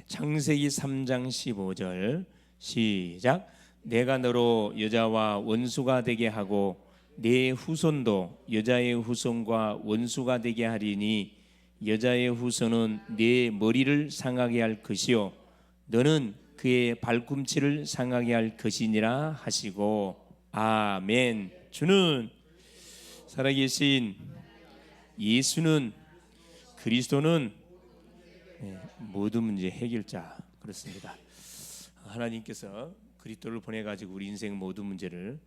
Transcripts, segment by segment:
창세기 3장 15절 시작. 내가 너로 여자와 원수가 되게 하고 네 후손도 여자의 후손과 원수가 되게 하리니 여자의 후손은 네 머리를 상하게 할 것이요 너는 그의 발꿈치를 상하게 할 것이니라 하시고 아멘. 주는 살아계신 예수는 그리스도는 모든 문제 해결자. 그렇습니다. 하나님께서 그리스도를 보내 가지고 우리 인생 모든 문제를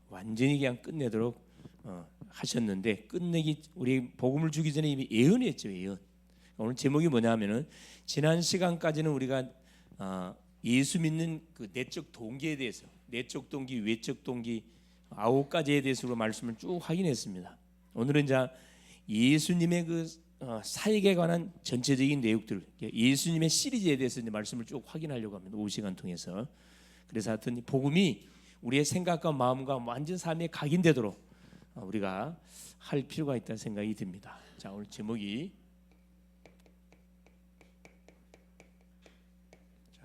완전히 그냥 끝내도록 하셨는데, 끝내기 우리 복음을 주기 전에 이미 예언했죠. 예언. 오늘 제목이 뭐냐면은 지난 시간까지는 우리가 예수 믿는 그 내적 동기에 대해서, 내적 동기, 외적 동기 9가지에 대해서 말씀을 쭉 확인했습니다. 오늘은 이제 예수님의 그 사역에 관한 전체적인 내용들, 예수님의 시리즈에 대해서 이제 말씀을 쭉 확인하려고 합니다. 오후 시간 통해서. 그래서 하여튼 복음이 우리의 생각과 마음과 완전 삶에 각인되도록 우리가 할 필요가 있다는 생각이 듭니다. 자, 오늘 제목이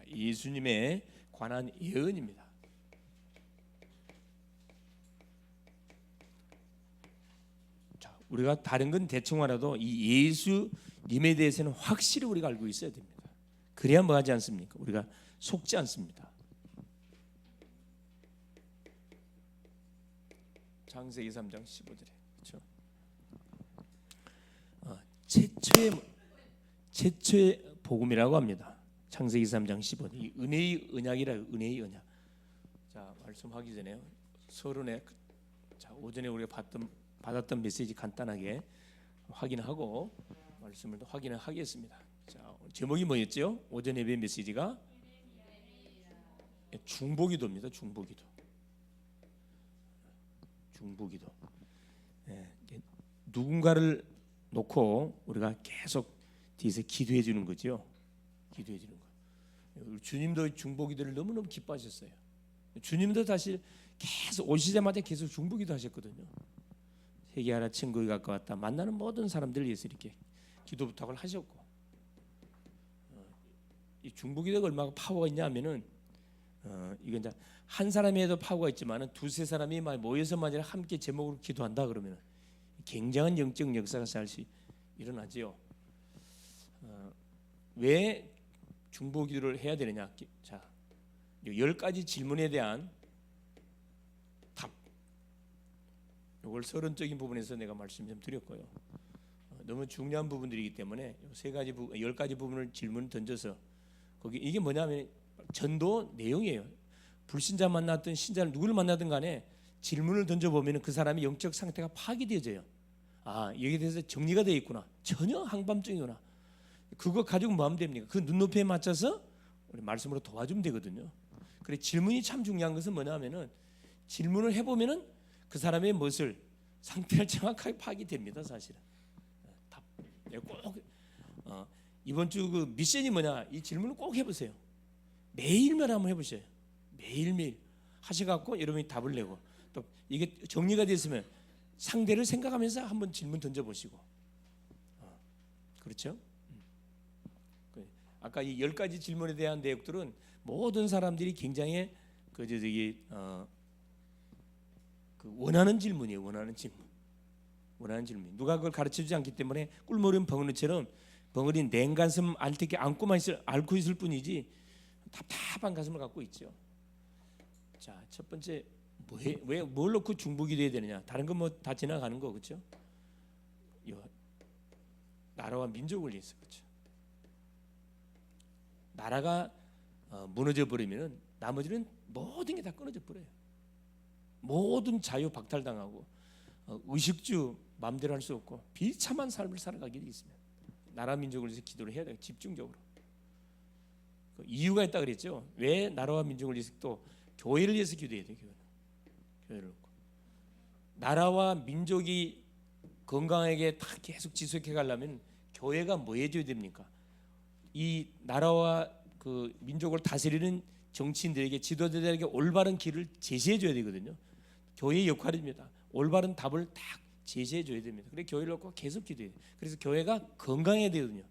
예수님에 관한 예언입니다. 자, 우리가 다른 건 대충 알아도 이 예수님에 대해서는 확실히 우리가 알고 있어야 됩니다. 그래야 뭐 하지 않습니까? 우리가 속지 않습니다. 창세기 3장 15절에 그렇죠? 최초의 복음이라고 합니다. 창세기 3장 15절. 이 은혜의 언약이라고. 은혜의 언약. 자, 말씀하기 전에 서론에 오전에 우리가 받았던 메시지 간단하게 확인하고 말씀을 확인을 하겠습니다. 자, 제목이 뭐였죠? 오전 예배 메시지가 중보기도입니다. 중보기도. 중보기도. 누군가를 놓고 우리가 계속 뒤에서 기도해 주는 거죠. 기도해 주는 거. 주님도 중보기도를 너무너무 기뻐하셨어요. 주님도 사실 계속 오시자마자 계속 중보기도 하셨거든요. 회개하라 천국이 가까웠다. 만나는 모든 사람들을 위해서 이렇게 기도 부탁을 하셨고, 이 중보기도가 얼마나 파워가 있냐면은 이건 이제 한 사람이 해도 파워가 있지만은 두세 사람이 모여서 만약 함께 제목으로 기도한다 그러면 굉장한 영적 역사가 살시 일어나지요. 왜 중보기도를 해야 되느냐? 자, 10가지 질문에 대한 답. 이걸 서론적인 부분에서 내가 말씀 좀 드렸고요. 너무 중요한 부분들이기 때문에 10가지 부분을 질문 던져서 거기 이게 뭐냐면 전도 내용이에요. 불신자 만났든 신자를 누구를 만나든 간에 질문을 던져보면 그 사람의 영적 상태가 파악되어져요. 아, 여기에 대해서 정리가 되어 있구나. 전혀 항밤증이구나. 그거 가지고 뭐 하면 됩니까? 그 눈높이에 맞춰서 우리 말씀으로 도와주면 되거든요. 그래, 질문이 참 중요한 것은 뭐냐면은 질문을 해보면은 그 사람의 무엇을 상태를 정확하게 파악이 됩니다. 사실은. 답. 꼭 이번 주 그 미션이 뭐냐? 이 질문을 꼭 해보세요. 매일매일 한번 해보세요. 매일매일 하셔갖고 여러분이 답을 내고, 또 이게 정리가 됐으면 상대를 생각하면서 한번 질문 던져보시고, 그렇죠? 아까 이 10가지 질문에 대한 내용들은 모든 사람들이 굉장히 원하는 질문이에요. 원하는 질문. 누가 그걸 가르쳐주지 않기 때문에 꿀모른 벙어리처럼 벙어리 냉가슴 앓고 있을 뿐이지 답답한 가슴을 갖고 있죠. 자, 첫 번째 뭘 놓고 중보기도 해야 되느냐? 다른 건 뭐 다 지나가는 거 그렇죠? 나라와 민족을 위해서 그렇죠. 나라가 무너져 버리면은 나머지는 모든 게 다 끊어져 버려요. 모든 자유 박탈당하고 의식주 마음대로 할 수 없고 비참한 삶을 살아가게 되어 있습니다. 나라 민족을 위해서 기도를 해야 돼요. 집중적으로. 그 이유가 있다 그랬죠. 왜 나라와 민족을 위해서 또 교회를 위해서 기도해야 돼요. 교회를 놓고. 나라와 민족이 건강하게 다 계속 지속해 가려면 교회가 뭐 해줘야 됩니까? 이 나라와 그 민족을 다스리는 정치인들에게, 지도자들에게 올바른 길을 제시해 줘야 되거든요. 교회의 역할입니다. 올바른 답을 딱 제시해 줘야 됩니다. 그래 교회를 놓고 계속 기도해야 돼요. 그래서 교회가 건강해야 되거든요.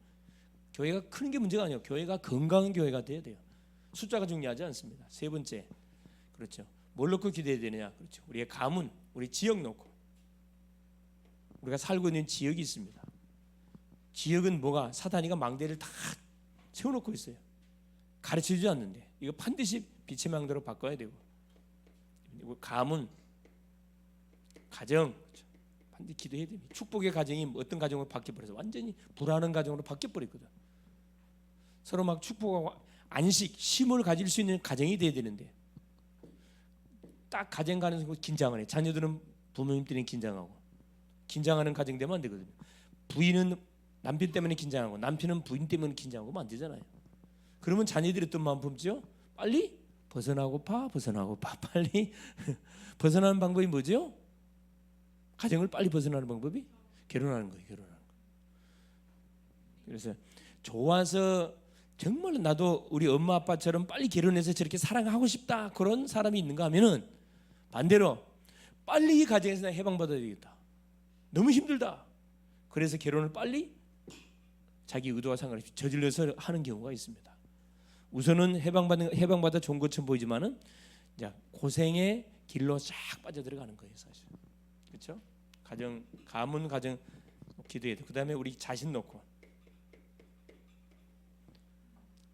교회가 크는 게 문제가 아니에요. 교회가 건강한 교회가 돼야 돼요. 숫자가 중요하지 않습니다. 세 번째, 그렇죠. 뭘 놓고 기도해야 되느냐? 그렇죠. 우리의 가문, 우리 지역 놓고. 우리가 살고 있는 지역이 있습니다. 지역은 뭐가 사단이가 망대를 다 세워놓고 있어요. 가르쳐주지 않는데 이거 반드시 빛의 망대로 바꿔야 되고, 그리고 가문, 가정, 그렇죠. 반드시 기도해야 됩니다. 축복의 가정이 어떤 가정으로 바뀌어버려서 완전히 불안한 가정으로 바뀌어버렸거든. 서로 막 축복하고 안식, 쉼을 가질 수 있는 가정이 돼야 되는데 딱 가정 가는 순간 긴장을 해. 자녀들은 부모님 때문에 긴장하고, 긴장하는 가정 되면 안 되거든요. 부인은 남편 때문에 긴장하고 남편은 부인 때문에 긴장하고 안 되잖아요. 그러면 자녀들이 어떤 마음 품죠? 빨리 벗어나고파 빨리 벗어나는 방법이 뭐죠? 가정을 빨리 벗어나는 방법이 결혼하는 거예요. 결혼하는 거. 그래서 좋아서 정말 나도 우리 엄마 아빠처럼 빨리 결혼해서 저렇게 사랑하고 싶다 그런 사람이 있는가 하면은 반대로 빨리 이 가정에서 나 해방받아야 되겠다. 너무 힘들다. 그래서 결혼을 빨리 자기 의도와 상관없이 저질러서 하는 경우가 있습니다. 우선은 해방받아 좋은 것처럼 보이지만은 이제 고생의 길로 쫙 빠져들어가는 거예요, 사실. 그렇죠? 가정, 가문, 가정 기도해야 돼. 그다음에 우리 자신 놓고,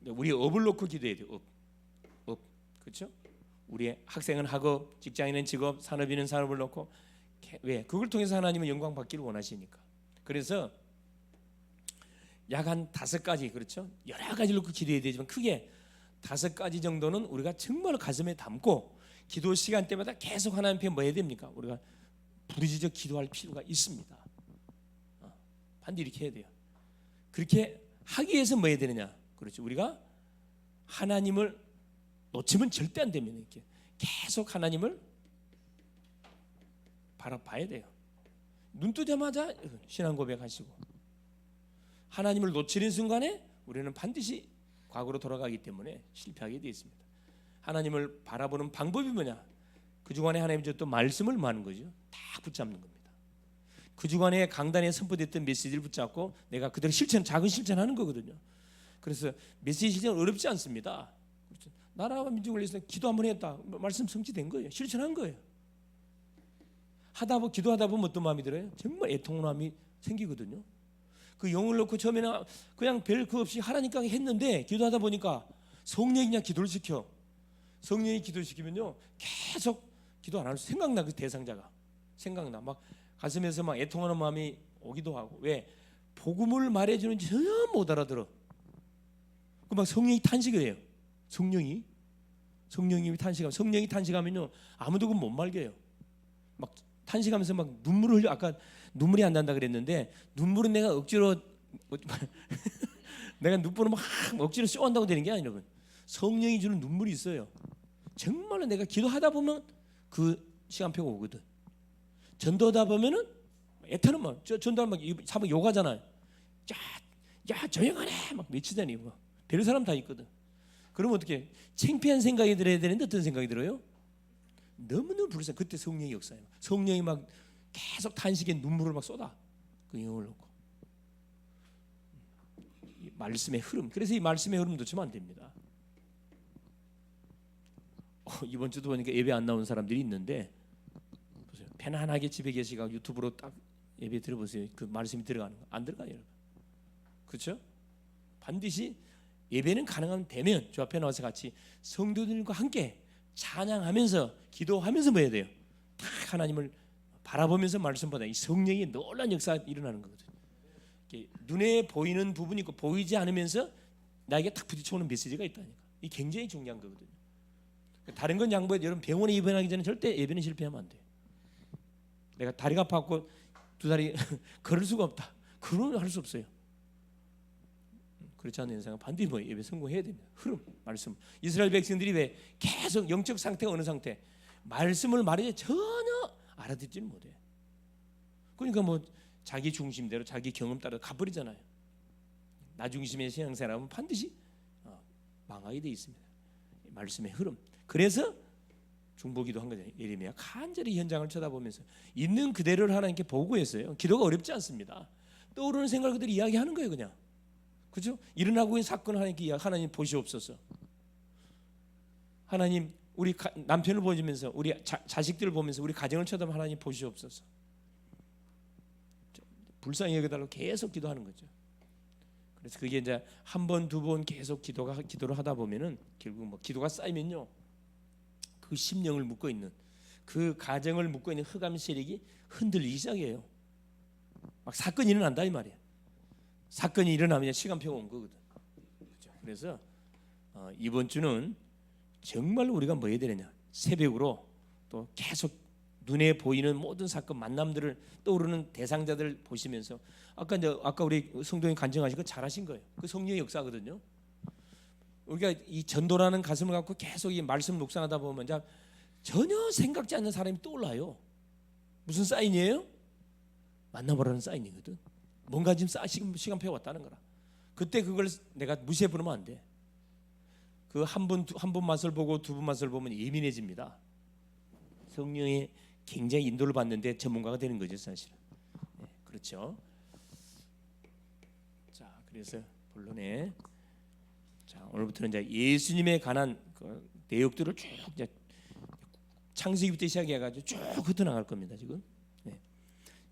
우리 업을 놓고 기도해야 돼. 업, 그렇죠? 우리 학생은 학업, 직장인은 직업, 산업인은 산업을 놓고. 왜? 그걸 통해서 하나님은 영광 받기를 원하시니까. 그래서 약 한 5가지, 그렇죠? 여러 가지를 놓고 기도해야 되지만 크게 5가지 정도는 우리가 정말 가슴에 담고 기도 시간 때마다 계속 하나님 앞에 뭐 해야 됩니까? 우리가 부르짖어 기도할 필요가 있습니다. 반드시 이렇게 해야 돼요. 그렇게 하기 위해서 뭐 해야 되느냐? 그렇죠. 우리가 하나님을 놓치면 절대 안 됩니다. 이렇게 계속 하나님을 바라봐야 돼요. 눈 뜨자마자 신앙 고백하시고, 하나님을 놓치는 순간에 우리는 반드시 과거로 돌아가기 때문에 실패하게 되어 있습니다. 하나님을 바라보는 방법이 뭐냐? 그 주간에 하나님 주셨던 말씀을 많은 거죠. 다 붙잡는 겁니다. 그 주간에 강단에 선포됐던 메시지를 붙잡고 내가 그대로 작은 실천하는 거거든요. 그래서 메시지 실천은 어렵지 않습니다. 그렇죠? 나라와 민족을 위해서 기도 한번 했다. 말씀 성취된 거예요. 실천한 거예요. 기도하다 보면 어떤 마음이 들어요? 정말 애통함이 생기거든요. 그 영을 놓고 처음에는 그냥 별 그 없이 하라니까 했는데 기도하다 보니까 성령이 그냥 기도를 시켜. 성령이 기도를 시키면요 계속 기도 안 할 수, 생각나. 그 대상자가 생각나. 막 가슴에서 막 애통하는 마음이 오기도 하고. 왜? 복음을 말해주는지 전혀 못 알아들어. 그 막 성령이 탄식을 해요. 성령이 탄식하면요 아무도 그 못 말게요. 막 탄식하면서 막 눈물을 흘려. 아까 눈물이 안 난다 그랬는데 눈물은 내가 억지로 내가 눈물을 막 억지로 쏘한다고 되는 게 아니라 성령이 주는 눈물이 있어요. 정말로 내가 기도하다 보면 그 시간표가 오거든. 전도하다 보면은 애타는 막 전도하면 막 욕하잖아요. 야 조용하네 막 외치다니. 별 사람 다 있거든. 그러면 어떻게? 창피한 생각이 들어야 되는데 어떤 생각이 들어요? 너무너무 불쌍해. 그때 성령의 역사예요. 성령이 막 계속 탄식에 눈물을 막 쏟아. 그 영을 놓고. 이 말씀의 흐름. 그래서 이 말씀의 흐름 놓치면 안 됩니다. 이번 주도 보니까 예배 안 나온 사람들이 있는데 보세요. 편안하게 집에 계시고 유튜브로 딱 예배 들어보세요. 그 말씀이 들어가는 거. 안 들어가요, 여러분. 그렇죠? 반드시 예배는 가능하면 되면 저 앞에 나와서 같이 성도들과 함께 찬양하면서 기도하면서 뭐 해야 돼요? 딱 하나님을 바라보면서 말씀보다 이 성령의 놀라운 역사가 일어나는 거거든요. 눈에 보이는 부분이 있고 보이지 않으면서 나에게 딱 부딪혀오는 메시지가 있다니까. 이 굉장히 중요한 거거든요. 다른 건 양보해도 여러분 병원에 입원하기 전에 절대 예배는 실패하면 안 돼요. 내가 다리가 아파갖고 두 다리 걸을 수가 없다. 그러면 할 수 없어요. 그렇지 않은 인생은 반드시 뭐 예배 성공해야 됩니다. 흐름, 말씀. 이스라엘 백성들이 왜 계속 영적 상태가 어느 상태? 말씀을 말해도 전혀 알아듣지는 못해. 그러니까 뭐 자기 중심대로 자기 경험 따라 가버리잖아요. 나 중심의 신앙생활하면 반드시 망하게 돼 있습니다. 말씀의 흐름. 그래서 중보기도 한 거죠. 예레미야 간절히 현장을 쳐다보면서 있는 그대로를 하나님께 보고했어요. 기도가 어렵지 않습니다. 떠오르는 생각을 그대로 이야기하는 거예요, 그냥. 그죠? 일어나고 있는 사건을 하나님 보시옵소서. 하나님 우리 남편을 보시면서 우리 자식들을 보면서 우리 가정을 쳐다보면 하나님 보시옵소서. 불쌍히 여겨달라고 계속 기도하는 거죠. 그래서 그게 이제 한 번, 두 번 계속 기도를 하다 보면은 결국 뭐 기도가 쌓이면요, 그 심령을 묶고 있는, 그 가정을 묶고 있는 흑암 세력이 흔들리기 시작해요. 막 사건이 일어난다 이 말이에요. 사건이 일어나면 시간표가 온 거거든. 그렇죠? 그래서 이번 주는 정말 우리가 뭐 해야 되느냐, 새벽으로 또 계속 눈에 보이는 모든 사건 만남들을 떠오르는 대상자들 보시면서 아까 우리 성도님 간증하신 거 잘하신 거예요. 그 성령의 역사거든요. 우리가 이 전도라는 가슴을 갖고 계속 이 말씀을 묵상하다 보면 전혀 생각지 않는 사람이 떠올라요. 무슨 사인이에요? 만나보라는 사인이거든. 뭔가 지금 시간표가 왔다는 거라. 그때 그걸 내가 무시해 부르면 안 돼. 그 한 번 맛을 보고 두 번 맛을 보면 예민해집니다. 성령의 굉장히 인도를 받는데 전문가가 되는 거죠, 사실은. 네, 그렇죠. 자, 그래서 본론에 오늘부터는 이제 예수님에 관한 그 내용들을 쭉 이제 창세기부터 시작해가지고 쭉 흩어나갈 겁니다, 지금. 네.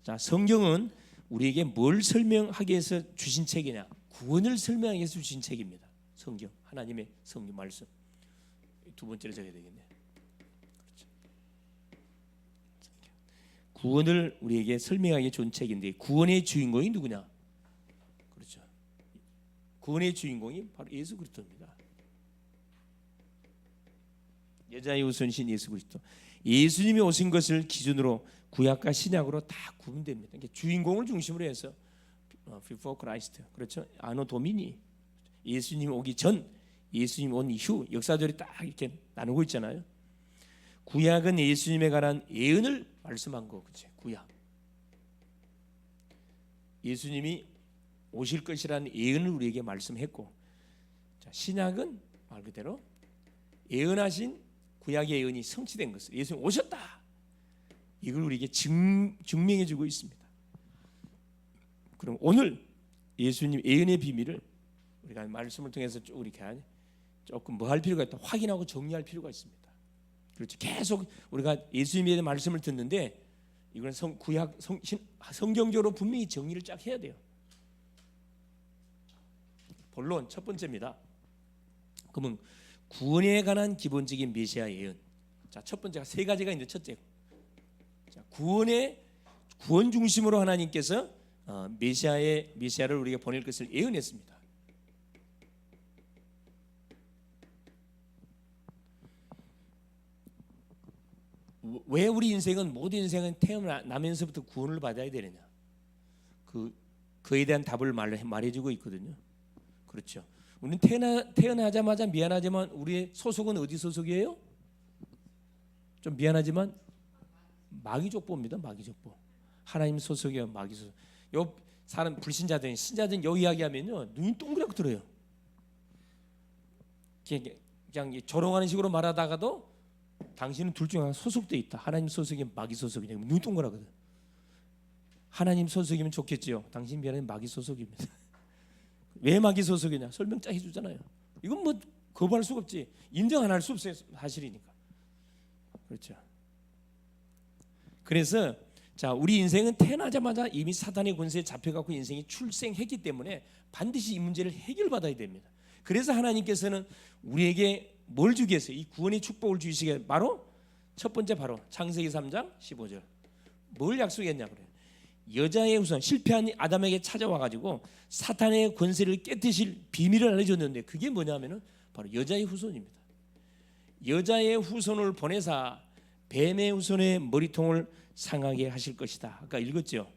자, 성경은 우리에게 뭘 설명하기 위해서 주신 책이냐? 구원을 설명하기 위해서 주신 책입니다. 성경, 하나님의 성경 말씀. 두 번째로 적어야 되겠네. 그렇죠. 구원을 우리에게 설명하기 좋은 책인데 구원의 주인공이 누구냐? 그렇죠. 구원의 주인공이 바로 예수 그리스도입니다. 여자의 후손이신 예수 그리스도. 예수님이 오신 것을 기준으로 구약과 신약으로 다 구분됩니다. 그러니까 주인공을 중심으로 해서 before Christ, 그렇죠? 아노 도미니, 예수님 오기 전, 예수님 온 이후 역사들이 딱 이렇게 나누고 있잖아요. 구약은 예수님에 관한 예언을 말씀한 거, 그렇죠? 구약. 예수님이 오실 것이라는 예언을 우리에게 말씀했고, 자, 신약은 말 그대로 예언하신 구약의 예언이 성취된 것을, 예수님 오셨다, 이걸 우리에게 증명해주고 있습니다. 그럼 오늘 예수님 예언의 비밀을 우리가 말씀을 통해서 이렇게 조금 뭐 할 필요가 있다, 확인하고 정리할 필요가 있습니다. 그렇죠. 계속 우리가 예수님에 대한 말씀을 듣는데 이건 성경적으로 분명히 정리를 쫙 해야 돼요. 본론 첫 번째입니다. 그러면 구원에 관한 기본적인 메시아 예언. 자, 첫 번째가 세 가지가 있는데, 첫째, 자, 구원 중심으로 하나님께서 메시아를 우리에게 보낼 것을 예언했습니다. 왜 우리 인생은, 모든 인생은 태어나면서부터 구원을 받아야 되느냐? 그에 대한 답을 말해주고 있거든요. 그렇죠. 우리는 태어나자마자, 미안하지만 우리의 소속은 어디 소속이에요? 좀 미안하지만 마귀족보입니다. 마귀족보. 하나님 소속이야, 마귀 소속. 요 사람 불신자들, 신자들 요 이야기하면요 눈이 동그랗게 들어요. 그냥 조롱하는 식으로 말하다가도 당신은 둘 중에 하나 소속돼 있다. 하나님 소속이면 마귀 소속이냐? 눈이 동그랗거든. 하나님 소속이면 좋겠지요. 당신 미안해, 마귀 소속입니다. 왜 마귀 소속이냐? 설명 쫙 해주잖아요. 이건 뭐 거부할 수가 없지. 인정 안 할 수 없어요. 사실이니까. 그렇죠. 그래서 자, 우리 인생은 태어나자마자 이미 사탄의 권세에 잡혀갖고 인생이 출생했기 때문에 반드시 이 문제를 해결받아야 됩니다. 그래서 하나님께서는 우리에게 뭘 주기 위해서 이 구원의 축복을 주시게, 바로 첫 번째 바로 창세기 3장 15절. 뭘 약속했냐 그래요. 여자의 후손, 실패한 아담에게 찾아와 가지고 사탄의 권세를 깨뜨릴 비밀을 알려줬는데, 그게 뭐냐면은 바로 여자의 후손입니다. 여자의 후손을 보내사 뱀의 후손의 머리통을 상하게 하실 것이다. 아까 읽었죠.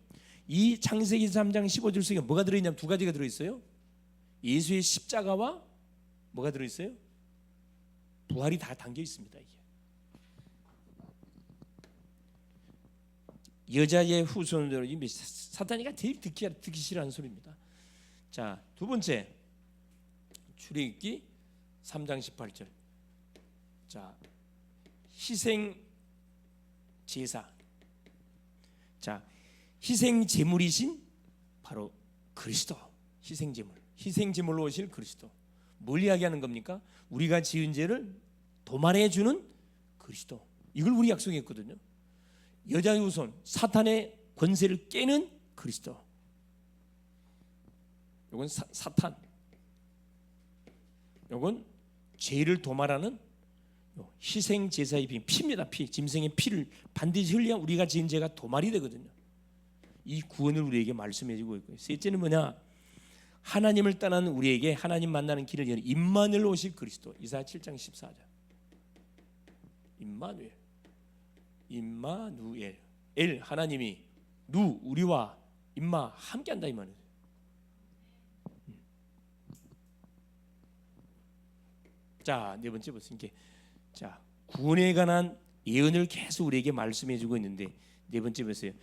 이 창세기 3장 15절 속에 뭐가 들어있냐면 두 가지가 들어있어요. 예수의 십자가와 뭐가 들어있어요? 부활이 다 담겨 있습니다. 이게 여자의 후손으로, 사탄이가 제일 듣기 싫어하는 소리입니다. 자, 두 번째, 출애굽기 3장 18절. 자, 희생 제사. 자, 희생 제물이신 바로 그리스도, 희생 제물. 희생제물로 오실 그리스도. 뭘 이야기하는 겁니까? 우리가 지은 죄를 도말해 주는 그리스도. 이걸 우리 약속했거든요. 여자의 후손, 사탄의 권세를 깨는 그리스도. 이건 사탄. 이건 죄를 도말하는 희생 제사의 피입니다. 피. 짐승의 피를 반드시 흘려야 우리가 지은 죄가 도말이 되거든요. 이 구원을 우리에게 말씀해 주고 있고요. 셋째는 뭐냐? 하나님을 떠난 우리에게 하나님 만나는 길을 여는 임마누엘 오실 그리스도. 이사야 7장 14절. 임마누엘. 임마누엘. 엘 하나님이 누 우리와 임마 함께한다 이 말이에요. 자, 네 번째 보세요. 자, 구원에 관한 예언을 계속 우리에게 말씀해 주고 있는데 네 번째 보세요.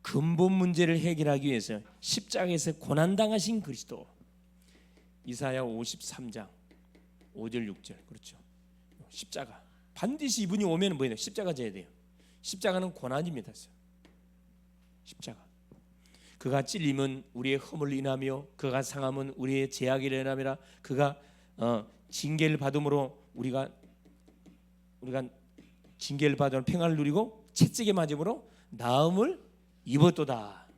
근본 문제를 해결하기 위해서 십자가에서 고난당하신 그리스도. 이사야 53장 5절 6절. 그렇죠. 십자가. 반드시 이분이 오면 뭐예요? 십자가 져야 돼요. 십자가는 고난입니다. 십자가. 그가 찔림은 우리의 허물을 인하며 그가 상함은 우리의 죄악을 인함이라. 그가 징계를 받음으로 우리가 징계를 받으면 평안을 누리고 채찍에 맞음으로 나음을 입었도다.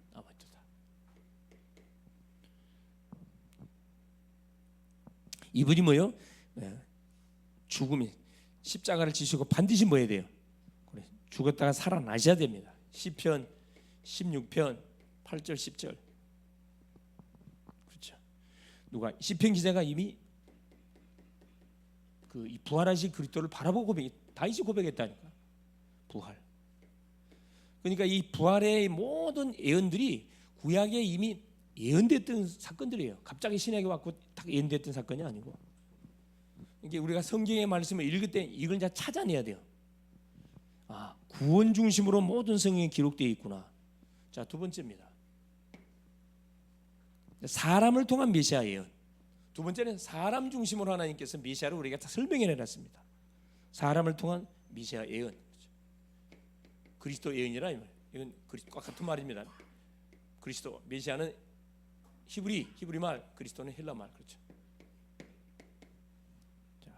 이분이 뭐요? 죽음이 십자가를 지시고 반드시 뭐 해야 돼요? 죽었다가 살아나셔야 됩니다. 시편 16편 8절 10절. 그렇죠. 누가 시편 기자가 이미 이 부활하신 그리스도를 바라보고 다윗이 고백했다니까. 부활. 그러니까 이 부활의 모든 예언들이 구약에 이미 예언됐던 사건들이에요. 갑자기 신약에 왔고 딱 예언됐던 사건이 아니고. 이게 우리가 성경의 말씀을 읽을 때 이걸 이제 찾아내야 돼요. 아, 구원 중심으로 모든 성경에 기록되어 있구나. 자, 두 번째입니다. 사람을 통한 메시아 예언. 두 번째는 사람 중심으로 하나님께서 메시아를 우리에게 다 설명해 내놨습니다. 사람을 통한 메시아 예언. 그리스도 예언이라 이 말. 이건 그리스도와 같은 말입니다. 그리스도 메시아는 히브리 말, 그리스도는 헬라 말. 그렇죠. 자,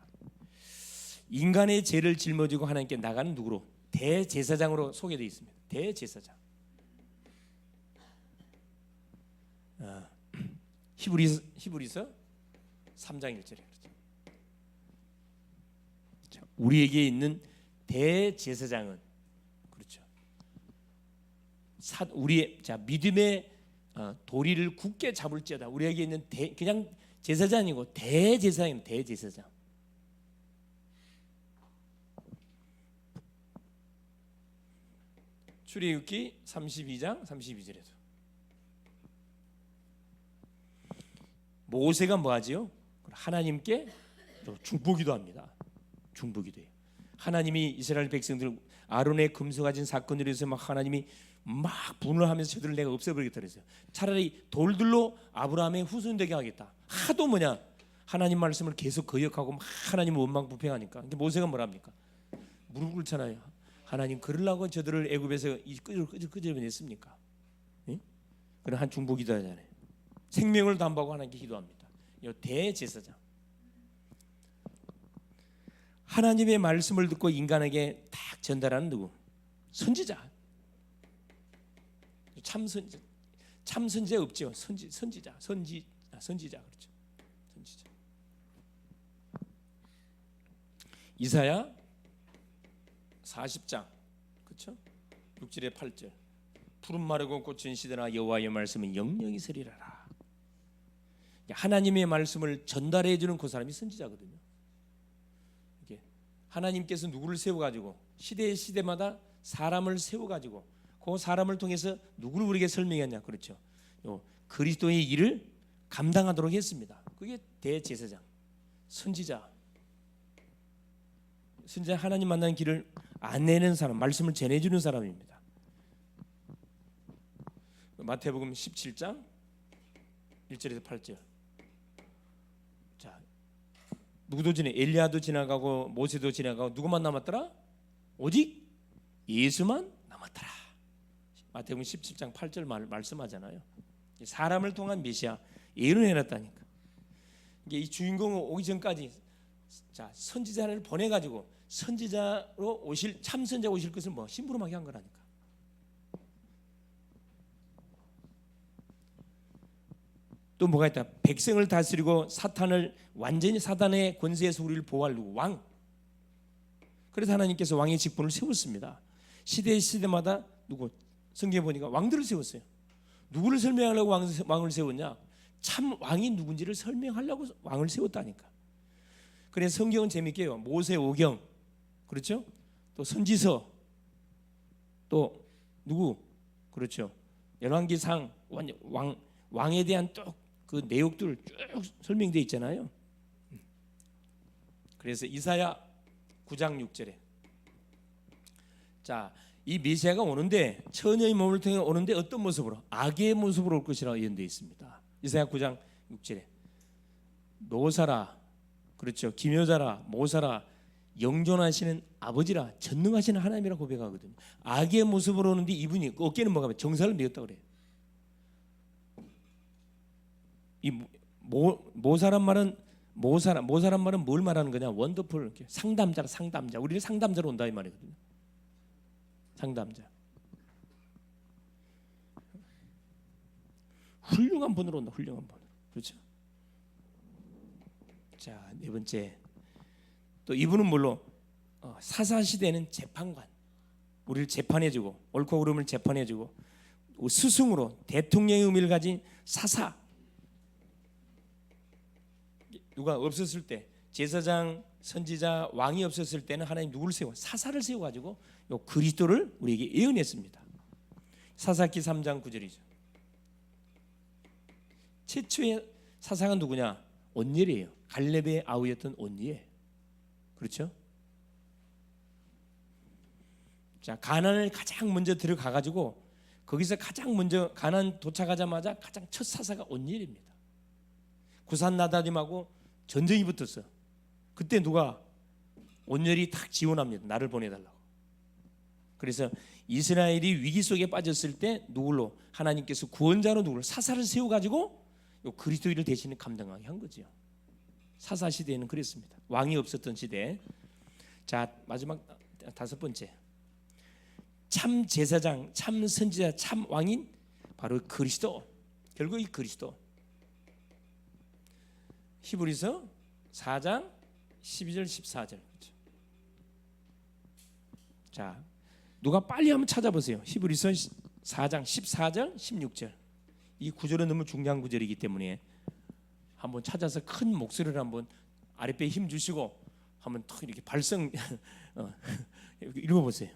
인간의 죄를 짊어지고 하나님께 나가는 누구로? 대제사장으로 소개되어 있습니다. 대제사장. 히브리서 3장 1절에 그렇죠. 자, 우리에게 있는 대제사장은 그렇죠. 우리의 믿음의 도리를 굳게 잡을지어다. 우리에게 있는 그냥 제사장이고 대제사장입니다. 대제사장. 출애굽기 32장 32절에서 모세가 뭐하지요? 하나님께 중보기도 합니다. 중보기도해요. 하나님이 이스라엘 백성들 아론의 금수 가진 사건으로 해서 막 하나님이 막 분을 하면서 저들을 내가 없애버리겠다 그랬어요. 차라리 돌들로 아브라함의 후손 되게 하겠다. 하도 뭐냐 하나님 말씀을 계속 거역하고 막 하나님을 원망부패하니까. 근데 모세가 뭐랍니까? 무릎 꿇잖아요. 하나님 그러려고 저들을 애굽에서 끄집어냈습니까? 예? 그런 한 중보기도 하잖아요. 생명을 담보하고 하나님께 기도합니다. 이 대제사장. 하나님의 말씀을 듣고 인간에게 딱 전달하는 누구? 선지자. 참 선지자 없죠. 선지자 그렇죠. 선지자. 이사야 40장 그렇죠? 6절에 8절. 푸른 마르고 꽃은 시드나 여호와의 말씀은 영영이 서리라라. 하나님의 말씀을 전달해 주는 그 사람이 선지자거든요. 이게 하나님께서 누구를 세워가지고 시대마다 사람을 세워가지고 그 사람을 통해서 누구를 우리에게 설명했냐 그렇죠. 그리스도의 일을 감당하도록 했습니다. 그게 대제사장, 선지자. 선지자 하나님 만나는 길을 안내는 사람, 말씀을 전해주는 사람입니다. 마태복음 17장 1절에서 8절. 자, 누구도 엘리야도 지나가고 모세도 지나가고 누구만 남았더라? 오직 예수만 남았더라. 마태복음 17장 8절 말씀하잖아요. 사람을 통한 메시아 예언을 해놨다니까. 이게 이 주인공 오기 전까지 자 선지자를 보내가지고 선지자로 오실 참 선지자 오실 것을 뭐 심부름하게 한 거라니까. 또 뭐가 있다. 백성을 다스리고 사탄을 완전히 사단의 권세에서 우리를 보호할 누구? 왕. 그래서 하나님께서 왕의 직분을 세웠습니다. 시대마다 누구? 성경에 보니까 왕들을 세웠어요. 누구를 설명하려고 왕을 세웠냐? 참 왕이 누군지를 설명하려고 왕을 세웠다니까. 그래서 성경은 재밌게요. 모세오경, 그렇죠? 또 선지서, 또 누구? 그렇죠? 열왕기상, 왕에 대한 또 그 내용들 쭉 설명되어 있잖아요. 그래서 이사야 9장 6절에 자, 이 메시아가 오는데 처녀의 몸을 통해 오는데 어떤 모습으로? 악의 모습으로 올 것이라고 예언되어 있습니다. 이사야 9장 6절에 노사라, 그렇죠, 기묘자라, 모사라, 영존하시는 아버지라, 전능하시는 하나님이라 고백하거든요. 악의 모습으로 오는데 이분이 어깨는 뭐가 정사를 메었다 그래요. 이 모사란 말은 뭘 말하는 거냐? 원더풀, 상담자라, 상담자. 우리는 상담자로 온다 이 말이거든요. 상담자. 훌륭한 분으로 온다. 훌륭한 분. 그렇죠? 자, 네 번째. 또 이분은 뭘로? 사사 시대는 재판관. 우리를 재판해주고 옳고 그름을 재판해주고 스승으로 대통령의 의미를 가진 사사. 누가 없었을 때, 제사장, 선지자, 왕이 없었을 때는 하나님 누구를 세워? 사사를 세워가지고 요 그리스도를 우리에게 예언했습니다. 사사기 3장 9절이죠. 최초의 사사가 누구냐? 온니엘이에요. 갈렙의 아우였던 온니엘. 그렇죠? 자, 가나안을 가장 먼저 들어가가지고 거기서 가장 먼저 가나안 도착하자마자 가장 첫 사사가 온니엘입니다. 구산 나다림하고 전쟁이 붙었어. 그때 누가? 온니엘이 탁 지원합니다. 나를 보내달라고. 그래서 이스라엘이 위기 속에 빠졌을 때 누굴로? 하나님께서 구원자로 누구를? 사사를 세워가지고 그리스도를 대신에 감당하게 한 거죠. 사사 시대에는 그랬습니다. 왕이 없었던 시대. 자, 마지막 다섯 번째. 참 제사장, 참 선지자, 참 왕인 바로 그리스도. 결국 이 그리스도. 히브리서 4장 12절 14절. 자, 누가 빨리 한번 찾아보세요. 히브리서 4장 14절 16절. 이 구절은 너무 중요한 구절이기 때문에 한번 찾아서 큰 목소리를 한번 아랫배에 힘 주시고 한번 턱 이렇게 발성 읽어보세요.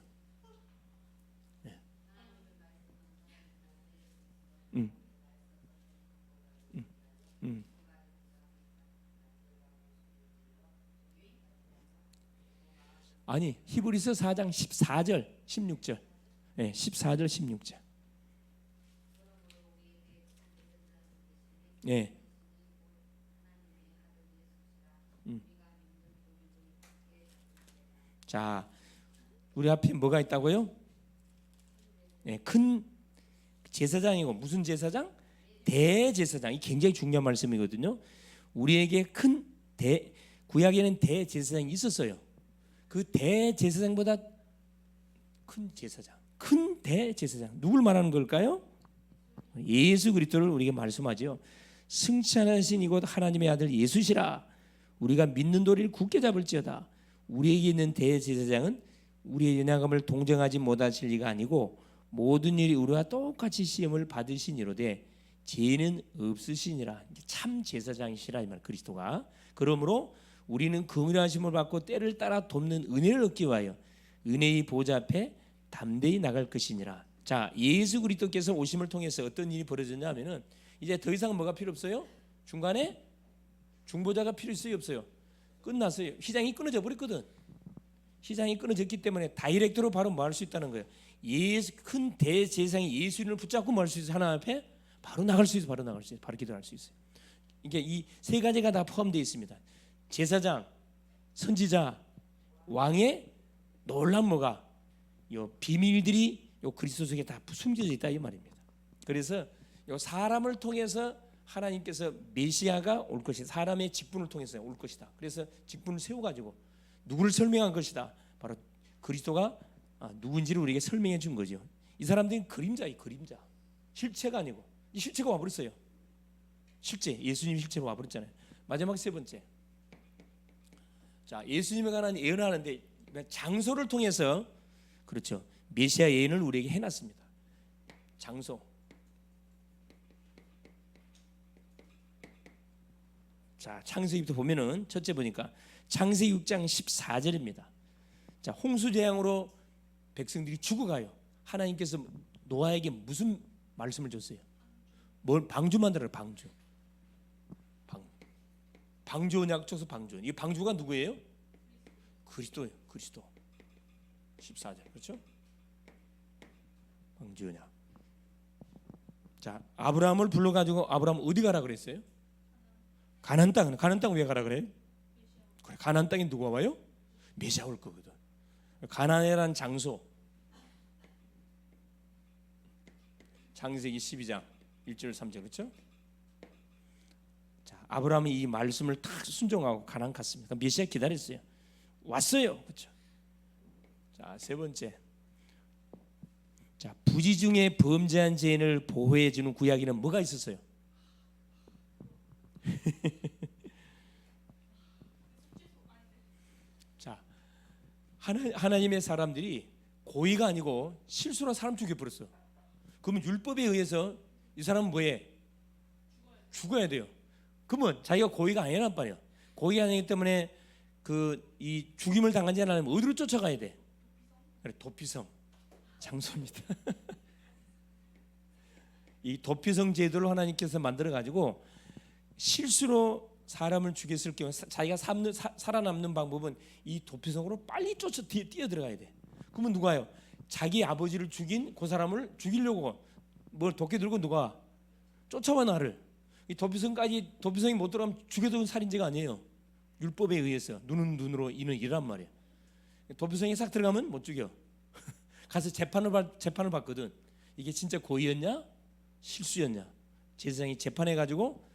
네. 아니, 히브리서 4장 14절 16절. 네, 14절 16절. 네. 자, 우리 앞에 뭐가 있다고요? 네, 큰 제사장이고, 무슨 제사장? 대제사장. 이 굉장히 중요한 말씀이거든요. 우리에게 큰 구약에는 대제사장이 있었어요. 그 대제사장보다 큰 제사장, 큰 대제사장, 누굴 말하는 걸까요? 예수 그리스도를 우리에게 말씀하죠. 승천하신 이곳 하나님의 아들 예수시라. 우리가 믿는 도리를 굳게 잡을지어다. 우리에게 있는 대제사장은 우리의 연약함을 동정하지 못하실 리가 아니고 모든 일이 우리와 똑같이 시험을 받으시니로되 죄는 없으시니라. 참 제사장이시라 이 말. 그리스도가. 그러므로 우리는 긍휼하심을 받고 때를 따라 돕는 은혜를 얻기 위하여 은혜의 보좌 앞에 담대히 나갈 것이니라. 자, 예수 그리스도께서 오심을 통해서 어떤 일이 벌어졌냐면은 이제 더 이상 뭐가 필요 없어요? 중간에 중보자가 필요 있어요, 없어요? 끝났어요. 휘장이 끊어져 버렸거든. 휘장이 끊어졌기 때문에 다이렉트로 바로 뭐 할 수 있다는 거예요. 큰 대제사장이 예수님을 붙잡고 뭐 할 수 있어요? 하나님 앞에 바로 나갈 수 있어요. 바로 나갈 수 있어요. 바로 기도할 수 있어요. 이게 이 세 가지가 다 포함되어 있습니다. 제사장, 선지자, 왕의 놀란 뭐가? 요 비밀들이 요 그리스도 속에 다 숨겨져 있다 이 말입니다. 그래서 요 사람을 통해서 하나님께서 메시아가 올 것이다. 사람의 직분을 통해서 올 것이다. 그래서 직분을 세워가지고 누구를 설명한 것이다. 바로 그리스도가 누군지를 우리에게 설명해 준 거죠. 이 사람들은 그림자예요. 그림자. 실체가 아니고. 이 실체가 와버렸어요. 실제. 예수님이 실체로 와버렸잖아요. 마지막 세 번째. 자, 예수님에 관한 예언을 하는데 장소를 통해서 그렇죠. 메시아 예언을 우리에게 해놨습니다. 장소. 자, 창세기부터 보면은 첫째 보니까 창세기 6장 14절입니다. 자, 홍수 재앙으로 백성들이 죽어가요. 하나님께서 노아에게 무슨 말씀을 줬어요? 뭘 방주 만들어라. 방주. 방주 언약 줘서 방주. 이 방주가 누구예요? 그리스도예요. 그리스도. 14절 그렇죠? 방주 언약. 자, 아브라함을 불러가지고 아브라함 어디 가라 그랬어요? 가나안 땅. 가나안 땅 왜 가라 그래요? 그래, 가나안 땅에 누가 와요? 메시아 올 거거든. 가나안이라는 장소. 창세기 12장 1절 3절 그렇죠? 자, 아브라함이 이 말씀을 다 순종하고 가나안 갔습니다. 메시아 기다렸어요. 왔어요. 그렇죠? 자, 세 번째. 자, 부지 중에 범죄한 죄인을 보호해 주는 구약에는 뭐가 있었어요? 자, 하나님의 사람들이 고의가 아니고 실수로 사람 죽여버렸어. 그러면 율법에 의해서 이 사람은 뭐해? 죽어야 돼요. 그러면 자기가 고의가 아니란 말이야. 고의가 아니기 때문에 이 죽임을 당한 지 않으면 어디로 쫓아가야 돼? 그래, 도피성 장소입니다. 이 도피성 제도를 하나님께서 만들어 가지고 실수로 사람을 죽였을 경우 자기가 살아남는 방법은 이 도피성으로 빨리 쫓아 뛰어 들어가야 돼. 그러면 누가요? 자기 아버지를 죽인 그 사람을 죽이려고 뭘 도끼 들고 누가 쫓아와 나를. 이 도피성이 못 들어가면 죽여도 살인죄가 아니에요. 율법에 의해서 눈은 눈으로 이는 이란 말이야. 도피성이 싹 들어가면 못 죽여. 가서 재판을 받거든. 이게 진짜 고의였냐 실수였냐 제사장이 재판해 가지고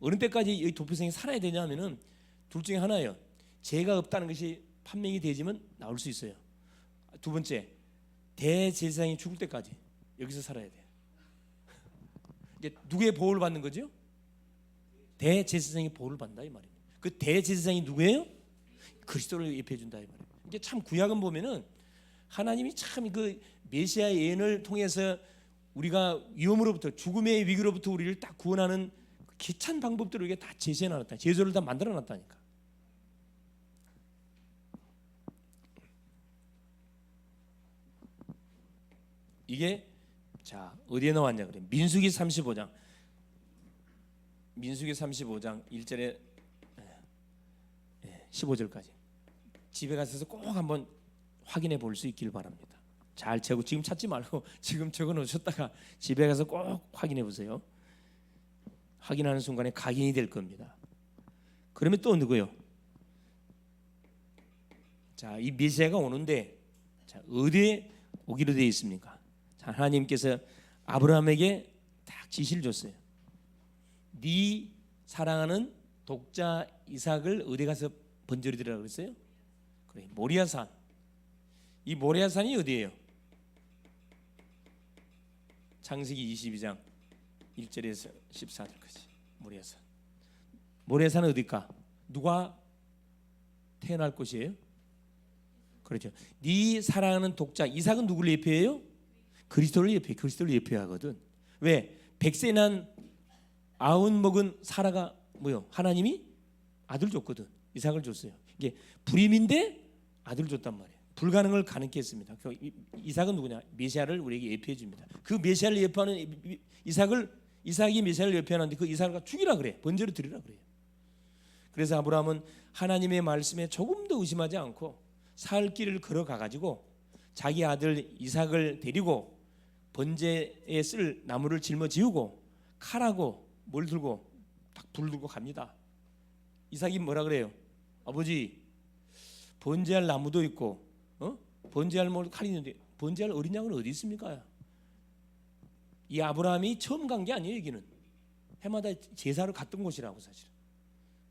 어느 때까지 이 도피성이 살아야 되냐 하면은 둘 중에 하나예요. 죄가 없다는 것이 판명이 되지만 나올 수 있어요. 두 번째, 대제사장이 죽을 때까지 여기서 살아야 돼. 이제 누구의 보호를 받는 거죠? 대제사장이 보호를 받는다 이 말입니다. 그 대제사장이 누구예요? 그리스도를 예표해 준다 이 말이에요. 이게 참 구약은 보면은 하나님이 참 그 메시아 예언을 통해서 우리가 위험으로부터 죽음의 위기로부터 우리를 딱 구원하는 기찬 방법들을 우리가 다 제시해 놨다. 제도를 다 만들어 놨다니까. 이게 자 어디에 나왔냐 그래? 민수기 35장 1절에 15절까지 집에 가셔서 꼭 한번 확인해 볼 수 있길 바랍니다. 잘 적고 지금 찾지 말고 지금 적어 놓으셨다가 집에 가서 꼭 확인해 보세요. 확인하는 순간에 각인이 될 겁니다. 그러면 또 누구요? 자, 이 메시아가 오는데 자, 어디에 오기로 되어 있습니까? 자, 하나님께서 아브라함에게 딱 지시를 줬어요. 네 사랑하는 독자 이삭을 어디 가서 번제로 드리라고 그랬어요? 그래, 모리아산. 이 모리아산이 어디예요? 창세기 22장 1절에서 14절까지 모리아산. 모리아산은 어디일까? 누가 태어날 곳이에요? 그렇죠. 네 사랑하는 독자 이삭은 누구를 예표해요? 그리스도를 예표해. 그리스도를 예표하거든. 왜? 100세 난 아흔 먹은 사라가 뭐요? 하나님이 아들 줬거든. 이삭을 줬어요. 이게 불임인데 아들 줬단 말이에요. 불가능을 가능케 했습니다. 이삭은 누구냐? 메시아를 우리에게 예표해 줍니다. 그 메시아를 예표하는 이삭이 메시아를 예표하는데 그 이삭을 죽이라 그래. 번제로 드리라 그래요. 그래서 아브라함은 하나님의 말씀에 조금도 의심하지 않고 살 길을 걸어가 가지고 자기 아들 이삭을 데리고 번제에 쓸 나무를 짊어지우고 칼하고 뭘 들고 딱 불 들고 갑니다. 이삭이 뭐라 그래요? 아버지, 번제할 나무도 있고 번제할 칼이 있는데 번제할 어린 양은 어디 있습니까? 이 아브라함이 처음 간 게 아니에요. 여기는 해마다 제사를 갔던 곳이라고 사실은.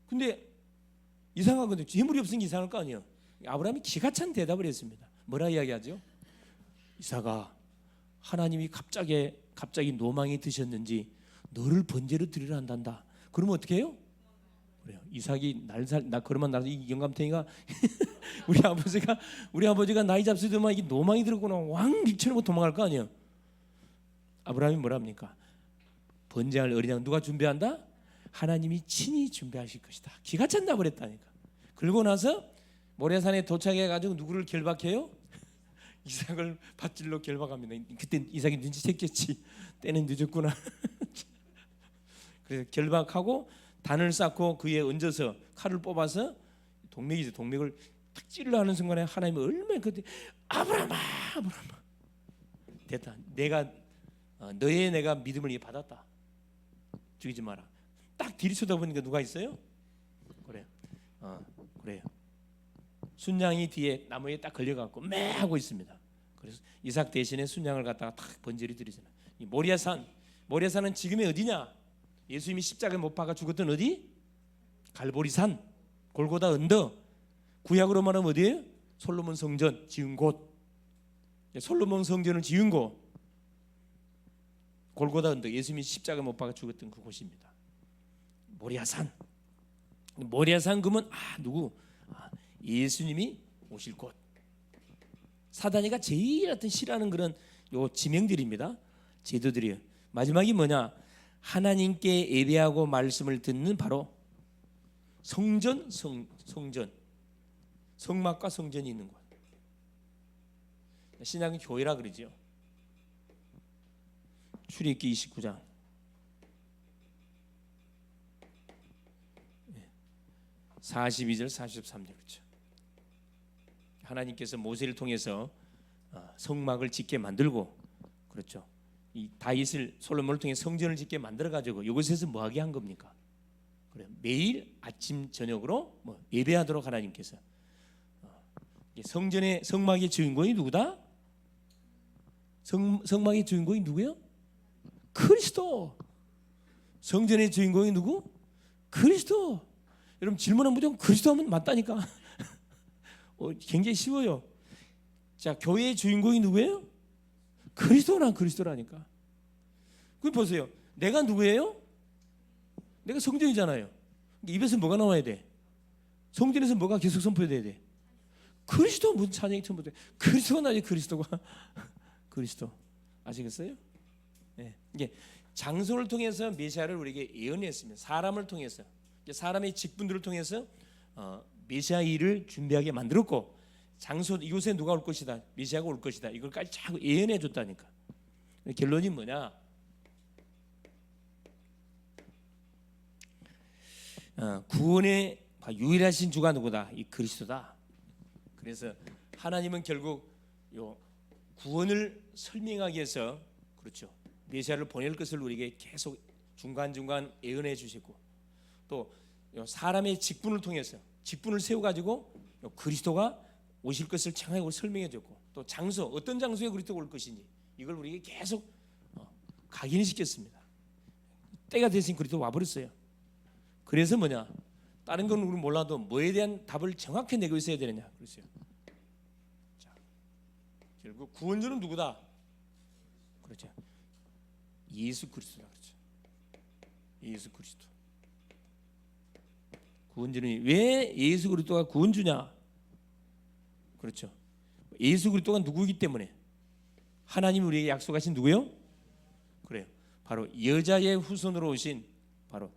근데 이상한 건데 재물이 없으니까 이상할 거 아니에요. 아브라함이 기가 찬 대답을 했습니다. 뭐라 이야기하죠? 이삭아, 하나님이 갑자기 노망이 드셨는지 너를 번제로 드리려 한단다. 그러면 어떻게 해요? 그래요. 이삭이 나 그러면 나도 이 영감탱이가 우리 아버지가 나이 잡수더만 이 노망이 들었구나. 왕 미쳐놓고 도망갈 거 아니에요. 아브라함이 뭐랍니까? 번제할 어린 양 누가 준비한다? 하나님이 친히 준비하실 것이다. 기가 찬다 그랬다니까. 그러고 나서 모래산에 도착해가지고 누구를 결박해요? 이삭을 밧줄로 결박합니다. 그때 이삭이 눈치챘겠지. 때는 늦었구나. 그래서 결박하고 단을 쌓고 그에 얹어서 칼을 뽑아서 동맥이죠. 동맥을 탁 찔러 하는 순간에 하나님이 얼마나 그때 아브라함아 됐다. 내가 믿음을 받았다. 죽이지 마라. 딱 들이쳐다 보니까 누가 있어요? 그래요. 그래요. 순양이 뒤에 나무에 딱 걸려갖고 매 하고 있습니다. 그래서 이삭 대신에 순양을 갖다가 탁 번제를 드리잖아요. 이 모리아산은 지금의 어디냐? 예수님이 십자가에 못 박아 죽었던 어디? 갈보리산, 골고다 언덕. 구약으로 말하면 어디예요? 솔로몬 성전 지은 곳. 솔로몬 성전을 지은 곳. 골고다 언덕. 예수님이 십자가에 못 박아 죽었던 그곳입니다. 모리아산. 모리아산 그러면 누구? 예수님이 오실 곳. 사단이가 제일 싫어하는 그런 요 지명들입니다. 제도들이에요. 마지막이 뭐냐? 하나님께 예배하고 말씀을 듣는 바로 성전, 성전, 성막과 성전이 있는 곳. 신약은 교회라 그러죠. 출애굽기 29장. 42절 43절 그렇죠. 하나님께서 모세를 통해서 성막을 짓게 만들고 그렇죠. 이 다윗을 솔로몬을 통해 성전을 짓게 만들어 가지고 이곳에서 뭐 하게 한 겁니까? 그래 매일 아침 저녁으로 예배하도록 하나님께서 성전의 성막의 주인공이 누구다? 성막의 주인공이 누구요? 그리스도. 성전의 주인공이 누구? 그리스도. 여러분 질문한 무조건 그리스도 하면 맞다니까. 굉장히 쉬워요. 자, 교회의 주인공이 누구예요? 그리스도라니까. 그 보세요. 내가 누구예요? 내가 성전이잖아요. 입에서 뭐가 나와야 돼? 성전에서 뭐가 계속 선포돼야 돼? 그리스도. 무슨 찬양이 처음부터 그리스도가 나지. 그리스도가 그리스도. 아시겠어요? 네. 이게 장소를 통해서 메시아를 우리에게 예언했습니다. 사람을 통해서, 사람의 직분들을 통해서 메시아 일을 준비하게 만들었고, 장소 이곳에 누가 올 것이다, 메시아가 올 것이다, 이걸까지 자꾸 예언해 줬다니까. 결론이 뭐냐? 구원의 유일하신 주가 누구다? 이 그리스도다. 그래서 하나님은 결국 요 구원을 설명하기 위해서 그렇죠, 메시아를 보낼 것을 우리에게 계속 중간중간 예언해 주시고, 또 사람의 직분을 통해서 직분을 세워가지고 그리스도가 오실 것을 창하고 설명해 줬고, 또 장소, 어떤 장소에 그리스도가 올 것인지 이걸 우리에게 계속 각인시켰습니다. 때가 됐으니 그리스도가 와버렸어요. 그래서 뭐냐? 다른 건 우리 몰라도 뭐에 대한 답을 정확히 내고 있어야 되느냐 그랬어요. 자, 결국 구원자는 누구다? 그렇죠. 예수 그리스도라 그렇죠. 예수 그리스도. 구원주는 왜 예수 그리스도가 구원주냐? 그렇죠. 예수 그리스도가 누구이기 때문에 하나님이 우리에게 약속하신 누구요? 그래요. 바로 여자의 후손으로 오신 바로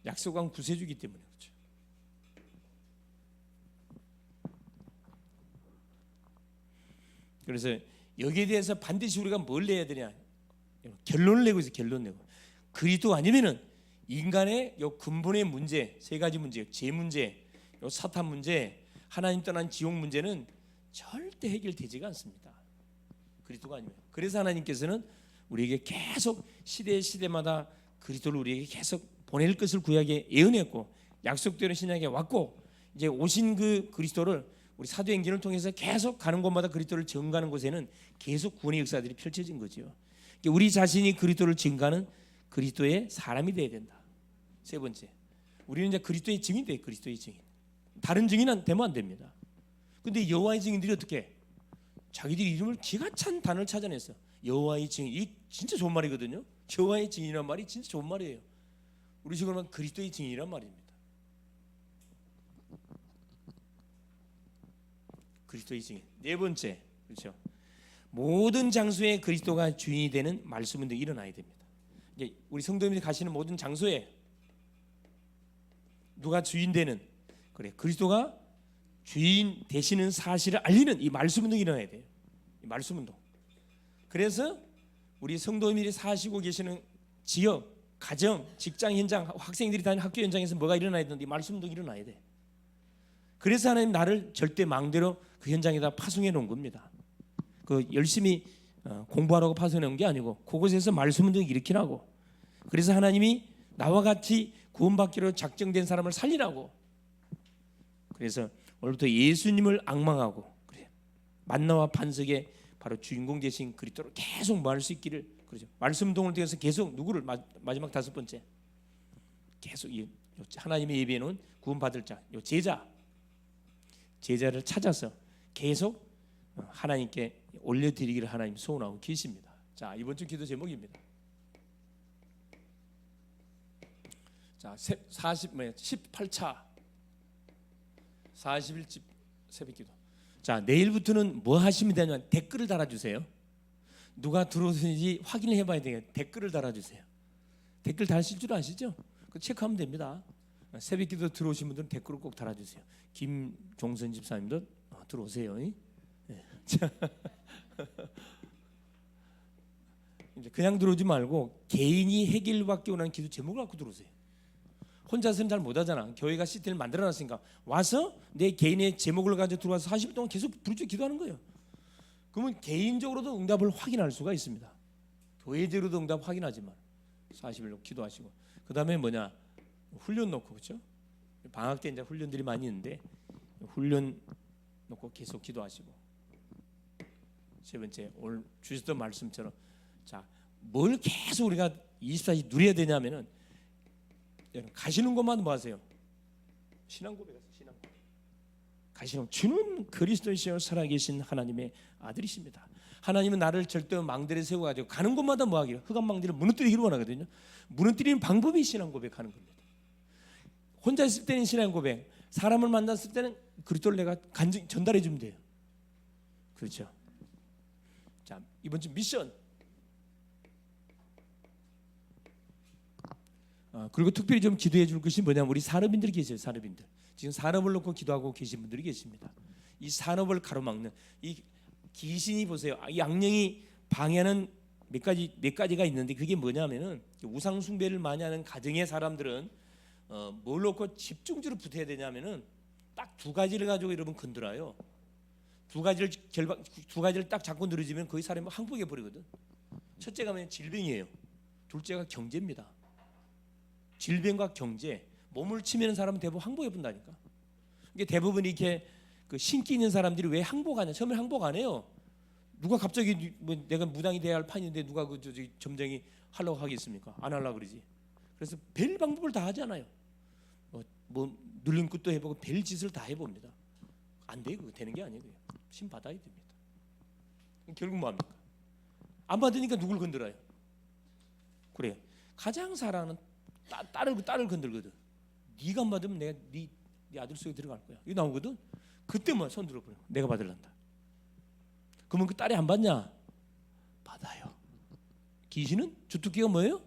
약속한 구세주이기 때문에 그렇죠. 그래서 여기에 대해서 반드시 우리가 뭘 내야 되냐? 결론을 내고 있어요. 결론 내고. 그리스도 아니면은 인간의 요 근본의 문제, 세 가지 문제, 죄 문제, 요 사탄 문제, 하나님 떠난 지옥 문제는 절대 해결되지가 않습니다. 그리스도가 아니면. 그래서 하나님께서는 우리에게 계속 시대마다 그리스도를 우리에게 계속 보낼 것을 구약에 예언했고, 약속대로 신약에 왔고, 이제 오신 그 그리스도를 우리 사도행전을 통해서 계속 가는 곳마다 그리스도를 증거하는 곳에는 계속 구원의 역사들이 펼쳐진 거죠. 그러니까 우리 자신이 그리스도를 증거하는 그리스도의 사람이 돼야 된다. 세 번째, 우리는 이제 그리스도의 증인 돼. 그리스도의 증인. 다른 증인은 되면 안 됩니다. 근데 여호와의 증인들이 어떻게? 자기들이 이름을 기가 찬 단어를 찾아냈어. 여호와의 증인. 이 진짜 좋은 말이거든요. 여호와의 증인이란 말이 진짜 좋은 말이에요. 우리 식으로 하면 그리스도의 증인이란 말입니다. 그리스도의 증인. 네 번째, 그렇죠? 모든 장소에 그리스도가 주인이 되는 말씀 운동이 일어나야 됩니다. 이제 우리 성도님들이 가시는 모든 장소에 누가 주인 되는, 그래, 그리스도가 주인 되시는 사실을 알리는 이 말씀 운동이 일어나야 돼요. 이 말씀 운동. 그래서 우리 성도님들이 사시고 계시는 지역, 가정, 직장 현장, 학생들이 다니는 학교 현장에서 뭐가 일어나야 되는데 이 말씀 운동이 일어나야 돼. 그래서 하나님 나를 절대 망대로 그 현장에다 파송해 놓은 겁니다. 그 열심히 공부하라고 파송해 놓은 게 아니고 그곳에서 말씀 운동을 일으키라고. 그래서 하나님이 나와 같이 구원받기로 작정된 사람을 살리라고. 그래서 오늘부터 예수님을 앙망하고, 그래, 만나와 반석의 바로 주인공 되신 그리스도를 계속 말할 수 있기를. 그렇죠. 말씀 운동을 통해서 계속 누구를 마지막 다섯 번째, 계속 하나님의 예비해 놓은 구원받을 자, 요 제자를 찾아서 계속 하나님께 올려드리기를 하나님 소원하고 계십니다. 자, 이번 주 기도 제목입니다. 자, 18차 40일집 새벽기도. 자, 내일부터는 뭐 하시면 되냐면 댓글을 달아주세요. 누가 들어오는지 확인을 해봐야 돼요. 댓글을 달아주세요. 댓글 달실 줄 아시죠? 그 체크하면 됩니다. 새벽기도 들어오신 분들은 댓글을 꼭 달아주세요. 김종선 집사님도 들어오세요. 네. 이제 그냥 들어오지 말고 개인이 해결받기 원하는 기도 제목을 갖고 들어오세요. 혼자서는 잘 못하잖아. 교회가 시스템을 만들어놨으니까 와서 내 개인의 제목을 가지고 들어와서 40일 동안 계속 부르짖어 기도하는 거예요. 그러면 개인적으로도 응답을 확인할 수가 있습니다. 교회적으로도 응답 확인하지만 40일 기도하시고, 그 다음에 뭐냐, 훈련 놓고, 그렇죠? 방학 때 이제 훈련들이 많이 있는데 훈련 놓고 계속 기도하시고, 세 번째, 오늘 주셨던 말씀처럼, 자, 뭘 계속 우리가 24시 누려야 되냐면은 가시는 것만 뭐 하세요? 신앙 고백하세요. 신앙 고백. 가시는 주는 그리스도이시여 살아계신 하나님의 아들이십니다. 하나님은 나를 절대 망대를 세워가지고 가는 곳마다 뭐 하기를, 흑암 망대를 무너뜨리기를 원하거든요. 무너뜨리는 방법이 신앙 고백하는 겁니다. 혼자 있을 때는 신앙 고백, 사람을 만났을 때는 그리스도를 내가 전달해 주면 돼요. 그렇죠? 자, 이번 주 미션. 그리고 특별히 좀 기도해 줄 것이 뭐냐면 우리 산업인들이 계세요. 산업인들. 지금 산업을 놓고 기도하고 계신 분들이 계십니다. 이 산업을 가로막는 이 귀신이, 보세요. 이 악령이 방해하는 몇 가지가 있는데 그게 뭐냐면은 우상 숭배를 많이 하는 가정의 사람들은 뭘 놓고 집중적으로 붙어야 되냐면은 딱 두 가지를 가지고 여러분 건드려요. 두 가지를 딱 잡고 늘어지면 거의 사람이 항복해 버리거든. 첫째가 뭐냐면 질병이에요. 둘째가 경제입니다. 질병과 경제, 몸을 치면 사람은 대부분 항복해 본다니까. 이게 대부분 이렇게 그 신기 있는 사람들이 왜 항복하냐? 처음에 항복 안 해요. 누가 갑자기 뭐 내가 무당이 돼야 할 판인데 누가 그 점쟁이 하려고 하겠습니까? 안 하려고 그러지. 그래서 별 방법을 다 하잖아요. 뭐 눌린 것도 해보고 별 짓을 다 해봅니다. 안 돼요. 그거 되는 게 아니고요. 신 받아야 됩니다. 결국 뭐 합니까? 안 받으니까 누굴 건드려요? 그래. 가장 사랑하는 딸을 건들거든. 네가 안 받으면 내가 네 아들 속에 들어갈 거야. 이거 나오거든. 그때만 손 들어버려. 내가 받을란다. 그러면 그 딸이 안 받냐? 받아요. 귀신은 주특기가 뭐예요?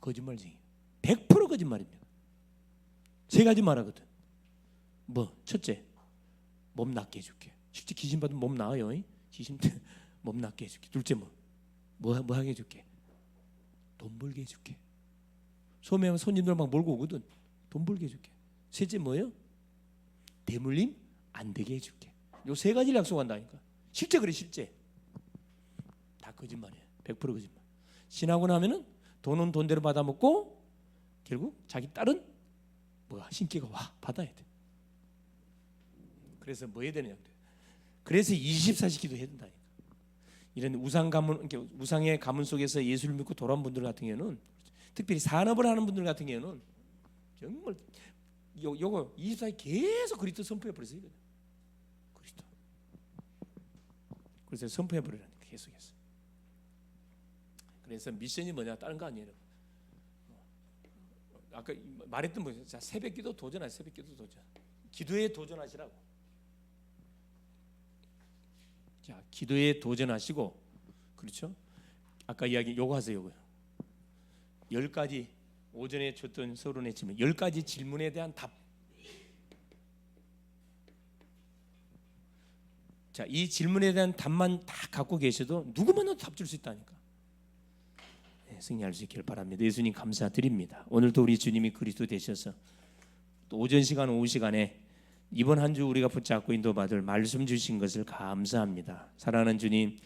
거짓말쟁이. 100% 거짓말입니다. 세 가지 말하거든. 뭐 첫째, 몸 낫게 해줄게. 실제 귀신 받으면 몸 나아요. 귀신 몸 낫게 해줄게. 둘째, 뭐 하게 해줄게. 돈 벌게 해줄게. 소매하면 손님들 막 몰고 오거든. 돈 벌게 해줄게. 셋째 뭐예요? 대물림 안 되게 해줄게. 요 세 가지를 약속한다니까. 실제 그래. 실제 다 거짓말이에요. 100% 거짓말. 신하고 나면은 돈은 돈대로 받아먹고 결국 자기 딸은 뭐야? 신기가 와 받아야 돼. 그래서 뭐 해야 되느냐 그래요. 그래서 24시 기도해야 된다니까. 이런 우상의 가문 속에서 예수를 믿고 돌아온 분들 같은 경우는, 특별히 산업을 하는 분들 같은 경우는 정말 요거 24시 계속 그리스도 선포해 버렸어요. 그리스도. 그래서 선포해 버리라니까 계속해서. 그래서 미션이 뭐냐, 다른 거 아니에요. 아까 말했던 뭐, 자, 새벽기도 도전하세요. 새벽기도 도전. 기도에 도전하시라고. 자, 기도에 도전하시고, 그렇죠? 아까 이야기 요거 하세요. 요거요. 10가지 오전에 줬던 서론의 질문, 10가지 질문에 대한 답. 자, 이 질문에 대한 답만 다 갖고 계셔도 누구만도 답 줄 수 있다니까. 네, 승리할 수 있기를 바랍니다. 예수님 감사드립니다. 오늘도 우리 주님이 그리스도 되셔서 또 오전 시간 오후 시간에 이번 한 주 우리가 붙잡고 인도받을 말씀 주신 것을 감사합니다. 사랑하는 주님,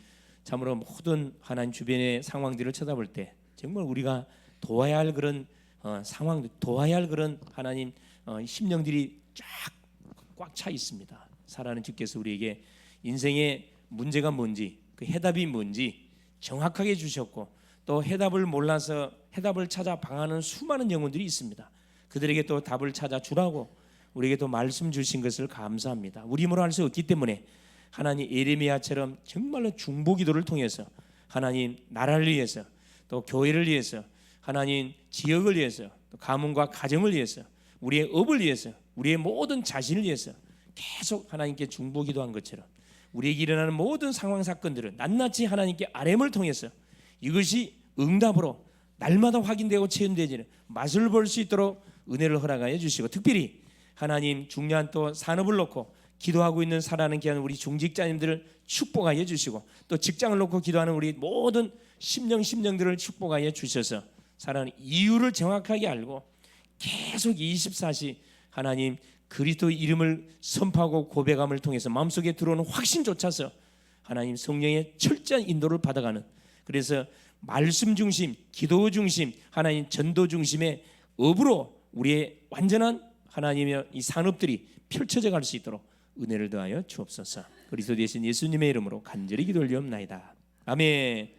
참으로 모든 하나님 주변의 상황들을 쳐다볼 때 정말 우리가 도와야 할 그런 상황, 도와야 할 그런 하나님 심령들이 쫙 꽉 차 있습니다. 사랑하는 주께서 우리에게 인생의 문제가 뭔지, 그 해답이 뭔지 정확하게 주셨고, 또 해답을 몰라서 해답을 찾아 방황하는 수많은 영혼들이 있습니다. 그들에게 또 답을 찾아 주라고 우리에게 또 말씀 주신 것을 감사합니다. 우리 힘으로 할 수 없기 때문에 하나님 예레미야처럼 정말로 중보기도를 통해서 하나님 나라를 위해서, 또 교회를 위해서, 하나님 지역을 위해서, 또 가문과 가정을 위해서, 우리의 업을 위해서, 우리의 모든 자신을 위해서 계속 하나님께 중보기도한 것처럼 우리에게 일어나는 모든 상황 사건들은 낱낱이 하나님께 RM을 통해서 이것이 응답으로 날마다 확인되고 체험되지는 맛을 볼 수 있도록 은혜를 허락하여 주시고, 특별히 하나님 중요한 또 산업을 놓고 기도하고 있는 살아가는 귀한 우리 중직자님들을 축복하여 주시고, 또 직장을 놓고 기도하는 우리 모든 심령들을 축복하여 주셔서 살아가는 이유를 정확하게 알고 계속 24시 하나님 그리스도 이름을 선포하고 고백함을 통해서 마음속에 들어오는 확신 쫓아서 하나님 성령의 철저한 인도를 받아가는, 그래서 말씀 중심, 기도 중심, 하나님 전도 중심의 업으로 우리의 완전한 하나님의 이 산업들이 펼쳐져 갈 수 있도록 은혜를 더하여 주옵소서. 그리스도 되신 예수님의 이름으로 간절히 기도 올리옵나이다. 아멘.